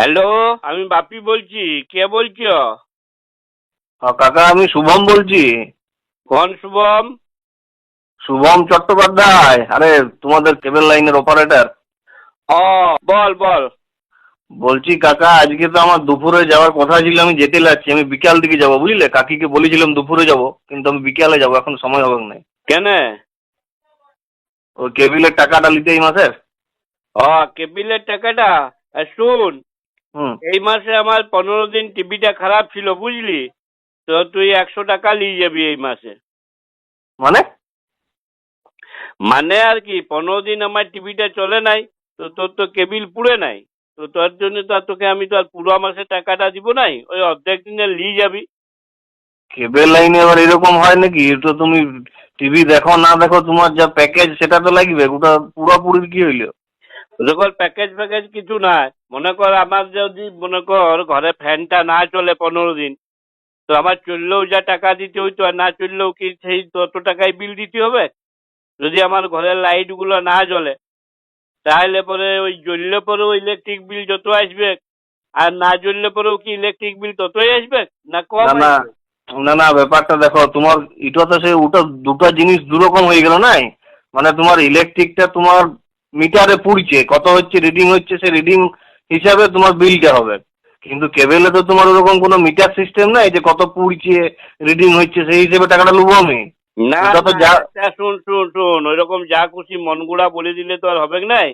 Hello, আমি বাপি বলছি। কে বলছো? কাকা আমি শুভম বলছি। কোন শুভম? শুভম চট্টোপাধ্যায়, আরে তোমাদের কেবল লাইনের অপারেটর। ও, বল বল। বলছি কাকা, আজকে তো আমার দুপুরে যাওয়ার কথা ছিল, আমি যেতে লাগছি, আমি বিকাল দিকে যাবো বুঝলে। কাকিকে বলেছিলাম দুপুরে যাব, কিন্তু আমি বিকালে যাবো, এখন সময় হবে না। কেন? ওই কেবিলের টাকাটা নিতে এই মাসের। ও, কেবিলের টাকাটা? শুন, হুম। এই মাসে আমার 15 দিন টিভিটা খারাপ ছিল, বুঝলি? তো তুই 100 টাকা নিয়ে যাবি এই মাসে। মানে? মানে আর কি, 15 দিন আমার টিভিটা চলে নাই। তো তোর তো কেবিল পুড়ে নাই। তো তোর জন্য তো আর তোকে আমি তো আর পুরো মাসে টাকাটা দিব নাই, ওই অর্ধেক দিনে নিয়ে যাবি। কেবল লাইনে আবার এরকম হয় নাকি? তো তুমি টিভি দেখো না দেখো, তোমার যা প্যাকেজ সেটা তো লাগবে, ওটা পুরোপুরি কি হইলো? দেখো, প্যাকেজ ফ্যাকেজ কিছু নাই। মনে কর আমার যদি মনে কর ঘরে ফ্যানটা না চলে 15 দিন, তো আমার চললেও যা টাকা দিতে হইতো আর না চললেও কি সেই তত টাকাই বিল দিতে হবে? যদি আমার ঘরের লাইট গুলো না জ্বলে, তাহলে পরে ওই জ্বললে পরেও ইলেকট্রিক বিল যত আসবে, আর না জ্বললে পরেও কি ইলেকট্রিক বিল ততই আসবে, না কম না না, আসবে? না না, ব্যাপারটা দেখো, তোমার এটা তো সে ওটা দুটো জিনিস দুরকম হয়ে গেল নাই। মানে তোমার ইলেকট্রিকটা তোমার মিটারে পুড়ছে, কত হচ্ছে রিডিং হচ্ছে, সে রিডিং হিসাবে তোমার বিলটা হবে। কিন্তু কেবেলে তো তোমার ওরকম কোনো মিটার সিস্টেম নাই যে কত পুড়ছে রিডিং হচ্ছে সেই হিসেবে টাকাটা নেবো আমি। না ওটা তো না, যা। একটা শুন শুন শুন, ওইরকম যা খুশি মনগুড়া বলে দিলে তো আর হবে নাই।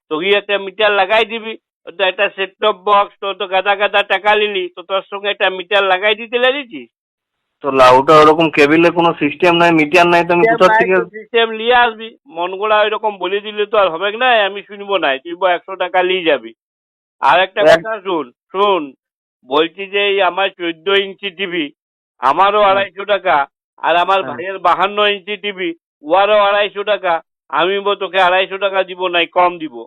তুই একটা মিটার লাগাই দিবি। তো একটা সেট টপ বক্স, তো তো গাদা গাদা টাকা নিলি, তো তোর সঙ্গে একটা মিটার লাগাই দিতে লেগেছি। তো ওটা ওরকম কেবিলে কোনো সিস্টেম নাই, মিটার নাই, তো আমি কোথা থেকে? সিস্টেম নিয়ে আসবি। মনগুড়া ওইরকম বলে দিলে তো আর হবে না, আমি শুনবো না। তুই 100 টাকা নিয়ে যাবি। আর একটা এক- কথা শুন শুন, বলছি যে এই আমার 14 ইঞ্চি টিভি, আমারও হ্যাঁ, 250 টাকা। আর আমার হ্যাঁ। ভাইয়ের 52 ইঞ্চি টিভি, ওয়ারও 250 টাকা। আমি তোকে 250 টাকা দিব নাই, কম দিব।